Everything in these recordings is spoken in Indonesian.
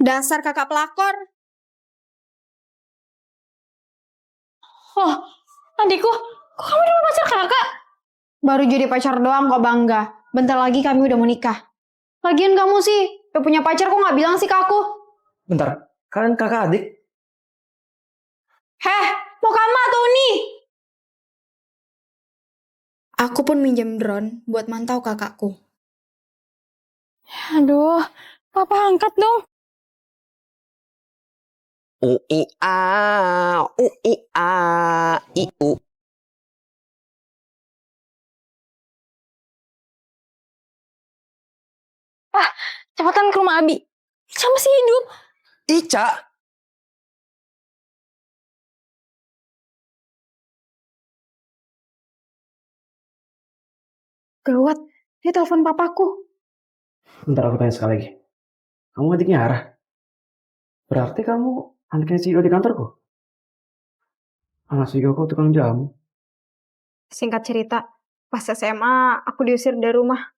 Dasar kakak pelakor. Oh, adikku, kok kamu udah pacar kakak? Baru jadi pacar doang kok bangga. Bentar lagi kami udah mau nikah. Lagian kamu sih, udah punya pacar kok gak bilang sih ke aku? Bentar, kalian kakak adik? Heh, mau kamu atau Uni? Aku pun minjem drone buat mantau kakakku. Aduh, papa angkat dong. U-I-A, I-U. Pak, cepetan ke rumah Abi. Ica masih hidup. Ica? Gawat, dia telepon papaku. Bentar aku tanya sekali lagi. Kamu adiknya Ara? Berarti kamu anaknya CEO di kantorku? Anak CEO aku tukang jamu. Singkat cerita, pas SMA aku diusir dari rumah.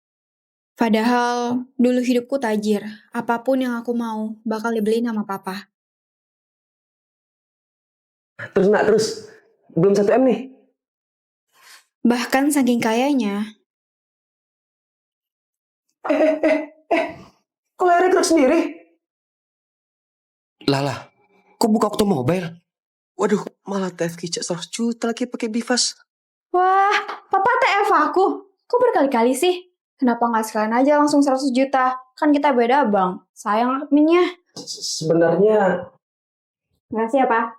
Padahal dulu hidupku tajir. Apapun yang aku mau bakal dibeliin sama papa. Terus nak, terus. Belum 1 M nih. Bahkan saking kayanya, Kok Larry truk sendiri? Lala, kok buka otomobil? Waduh, malah TFK Ica 100 juta lagi pakai Bifas. wah, papa TF aku. Kok berkali-kali sih? Kenapa nggak sekalian aja langsung 100 juta? Kan kita beda bang. Sayang adminnya. Sebenarnya Ngasih apa?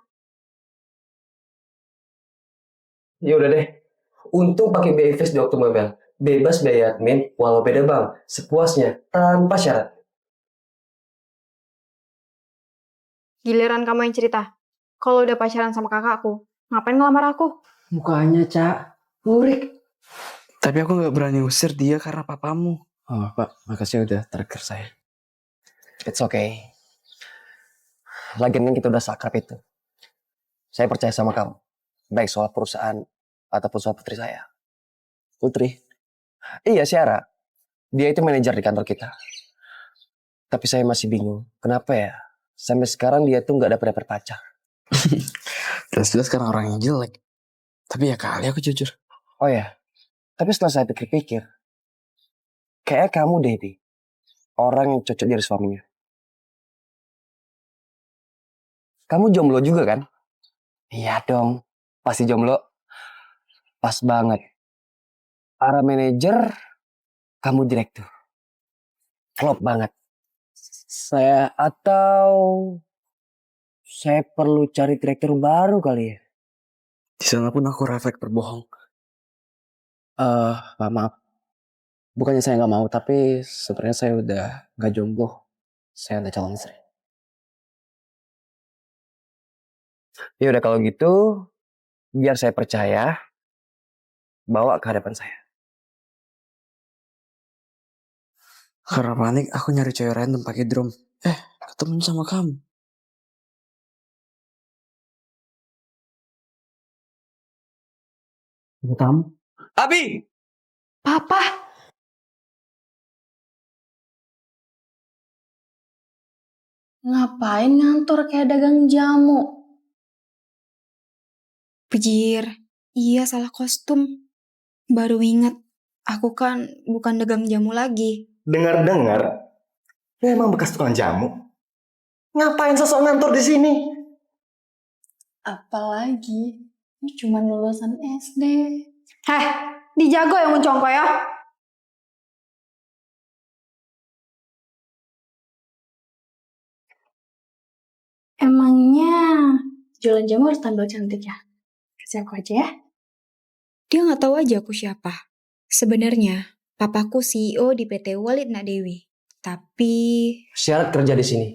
ya udah deh. Untung pakai BFS di otomobil. Bebas biaya admin, walau beda bang. Sepuasnya, tanpa syarat. Giliran kamu yang cerita. Kalau udah pacaran sama kakakku, ngapain ngelamar aku? Mukanya, Cak. Lurik. Tapi aku gak berani usir dia karena papamu. Oh, Pak. Makasih udah trigger saya. It's okay. Lagian kan kita udah sakrab itu. Saya percaya sama kamu. Baik soal perusahaan ataupun soal putri saya. Putri? Iya, Syara. Dia itu manajer di kantor kita. Tapi saya masih bingung. Kenapa ya? Sampai sekarang dia tuh gak dapet pacar. Jelas-jelas karena orang yang jelek. Tapi ya kali aku jujur. Oh ya, tapi setelah saya pikir-pikir, kayaknya kamu deh, Bi. Orang yang cocok jadi suaminya. Kamu jomblo juga kan? Iya dong, pasti jomblo. Pas banget. Para manajer, kamu direktur. Klop banget. Saya perlu cari direktur baru kali ya. Di sana pun aku refleks berbohong. Maaf. Bukannya saya nggak mau, tapi sebenarnya saya udah nggak jomblo. Saya udah calon istri. Ya udah kalau gitu, biar saya percaya, bawa ke hadapan saya. Karena panik aku nyari cewek random pakai drum. Ketemu sama kamu. Tamu. Abi! Papa! Ngapain ngantor kayak dagang jamu? Pejir, iya salah kostum. Baru ingat, aku kan bukan dagang jamu lagi. Dengar-dengar, lu emang bekas tukang jamu. Ngapain sosok ngantor di sini? Apalagi, ini cuma lulusan SD. Heh, dijago yang mencongko ya. Emangnya jualan jamu harus tampil cantik ya? Kasih aku aja ya. Dia nggak tahu aja aku siapa. Sebenarnya, papaku CEO di PT Walid Nadewi. Tapi... Syarat kerja di sini.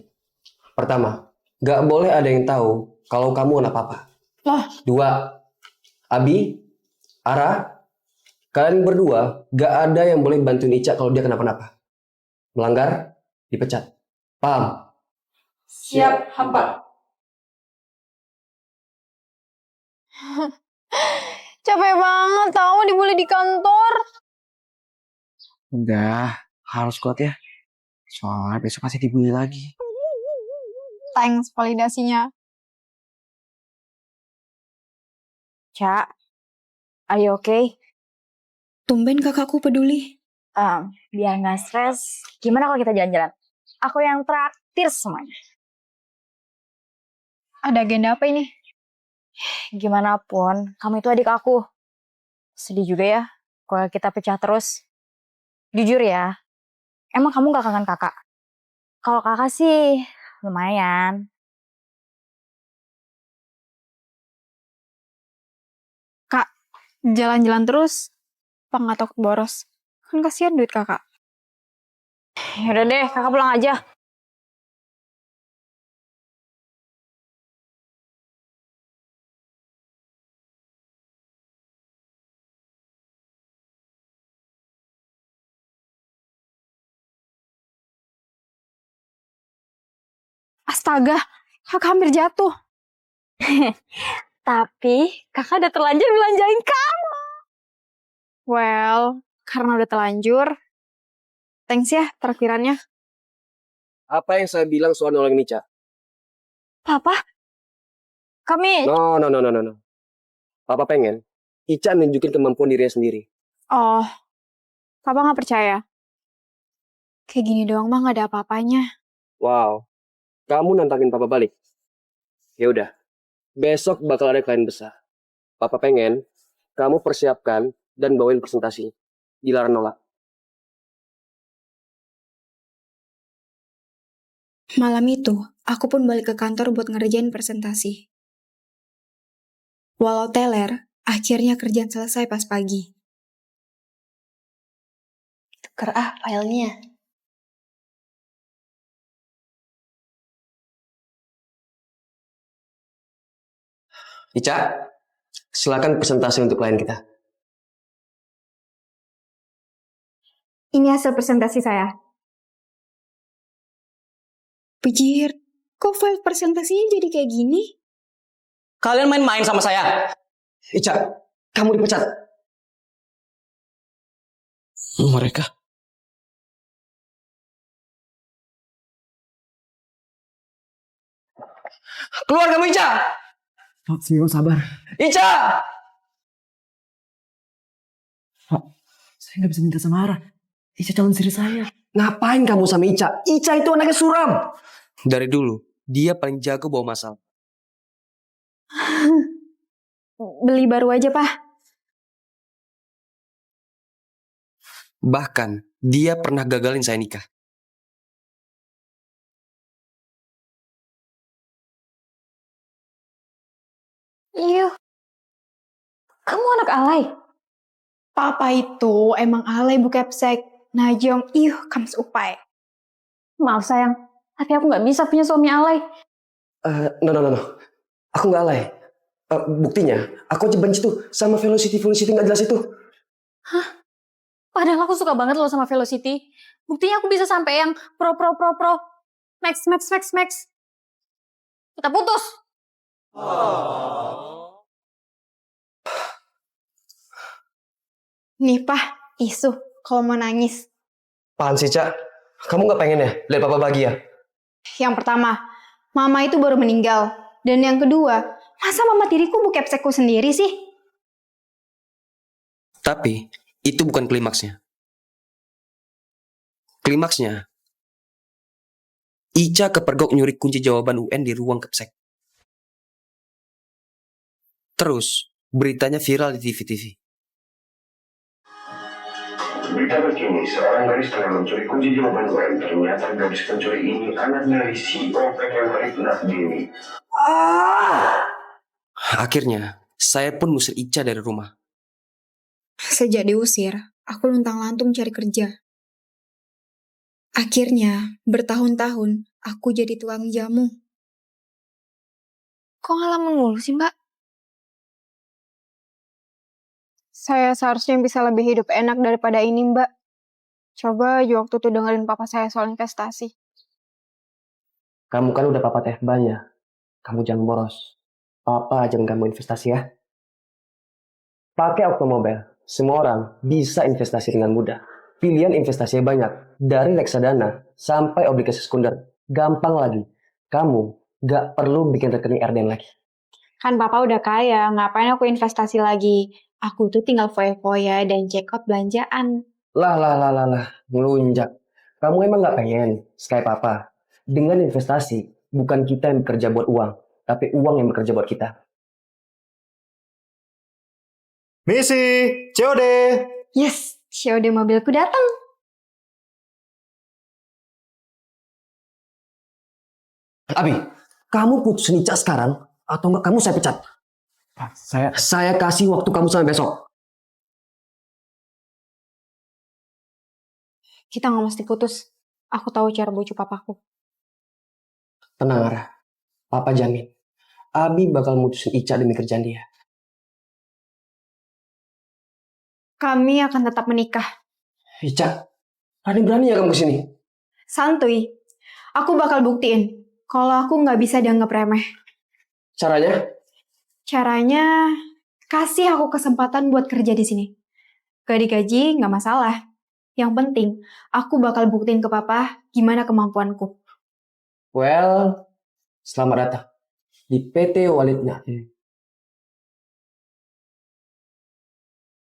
Pertama, gak boleh ada yang tahu kalau kamu anak papa. Loh? 2, Abi, Ara, kalian berdua gak ada yang boleh bantuin Ica kalau dia kenapa-napa. Melanggar, dipecat. Paham? Siap, hampa. Capek banget tau dibully di kantor. Udah, harus kuat ya. Soalnya besok pasti dibully lagi. Thanks validasinya. Ca, are you okay? Tumben kakakku peduli. Biar nggak stres, gimana kalau kita jalan-jalan? Aku yang traktir semuanya. Ada agenda apa ini? Gimana pun, kamu itu adik aku. Sedih juga ya, kalau kita pecah terus. Jujur ya, emang kamu gak kangen kakak? Kalau kakak sih, lumayan. Kak, jalan-jalan terus, apa nggak takut boros? Kan kasihan duit kakak. Yaudah deh, kakak pulang aja. Astaga, kakak hampir jatuh. Tapi kakak udah terlanjur belanjain kamu. Well, karena udah terlanjur, thanks ya traktirannya. Apa yang saya bilang soal nolongin Ica? Papa, kami... No. Papa pengen Ica nunjukin kemampuan dirinya sendiri. Oh, papa nggak percaya? Kayak gini doang mah nggak ada apa-apanya. Wow, kamu nantangin Papa balik. Ya udah, besok bakal ada klien besar. Papa pengen kamu persiapkan dan bawain presentasi. Dilarang nolak. Malam itu, aku pun balik ke kantor buat ngerjain presentasi. Walau teler, akhirnya kerjaan selesai pas pagi. Tuker filenya. Ica, silakan presentasi untuk klien kita. Ini hasil presentasi saya. Pijir, kok file presentasinya jadi kayak gini? Kalian main-main sama saya. Ica, kamu dipecat. Mereka. Keluar kamu, Ica! Pak, Sio, sabar. Ica! Pak, saya nggak bisa minta sama Ara. Ica calon istri saya. Ngapain kamu sama Ica? Ica itu anaknya suram. Dari dulu, dia paling jago bawa masalah. Beli baru aja, Pak. Bahkan, dia pernah gagalin saya nikah. Iya, kamu anak alay. Papa itu emang alay bu kepsek. Najong, kams upai. Maaf sayang, tapi aku nggak bisa punya suami alay. No. Aku nggak alay. Buktinya, aku aja benci tuh sama Velocity nggak jelas itu. Padahal aku suka banget loh sama Velocity. Buktinya aku bisa sampai yang pro. Max. Kita putus. Nih, Pak, isu kalau mau nangis. Apaan sih, Ca? Kamu nggak pengen ya lihat Papa bahagia? Yang pertama, Mama itu baru meninggal. Dan yang kedua, masa Mama tiriku bu kepsekku sendiri sih? Tapi, itu bukan klimaksnya. Klimaksnya, Ica kepergok nyuri kunci jawaban UN di ruang kepsek. Terus, beritanya viral di TV-TV. Berita terkini, seorang gadis tengah mencuri kunci jawaban UN. Ternyata gadis pencuri ini anak dari CEO PT Marit Nasdini. Akhirnya, saya pun ngusir Ica dari rumah. Sejak diusir, aku luntang-lantung cari kerja. Akhirnya, bertahun-tahun, aku jadi tukang jamu. Kok ngalamun mulu sih mbak? Saya seharusnya bisa lebih hidup enak daripada ini, Mbak. Coba aja waktu itu dengerin papa saya soal investasi. Kamu kan udah Papa teh banyak. Kamu jangan boros. Papa ajarin kamu investasi ya. Pakai Oktomobil. Semua orang bisa investasi dengan mudah. Pilihan investasinya banyak. Dari reksadana sampai obligasi sekunder. Gampang lagi. Kamu Gak perlu bikin rekening RDN lagi. Kan papa udah kaya, ngapain aku investasi lagi? Aku tuh tinggal foya-foya dan check out belanjaan. Lah, ngelunjak. Kamu emang gak pengen kayak papa? Dengan investasi, bukan kita yang bekerja buat uang, tapi uang yang bekerja buat kita. Misi, COD. Yes, COD mobilku datang. Abi, kamu putusin Ica sekarang, atau enggak kamu saya pecat? Saya kasih waktu kamu sampai besok. Kita nggak mesti putus. Aku tahu cara bujuk papaku. Tenang, Ara. Papa jamin. Abi bakal mutusin Ica demi kerjaan dia. Kami akan tetap menikah. Ica, berani-berani ya kamu kesini? Santuy. Aku bakal buktiin kalau aku nggak bisa dianggap remeh. Caranya? Caranya, kasih aku kesempatan buat kerja di sini. Gak digaji, nggak masalah. Yang penting, aku bakal buktiin ke papa gimana kemampuanku. Well, selamat datang di PT Walid Nahdi.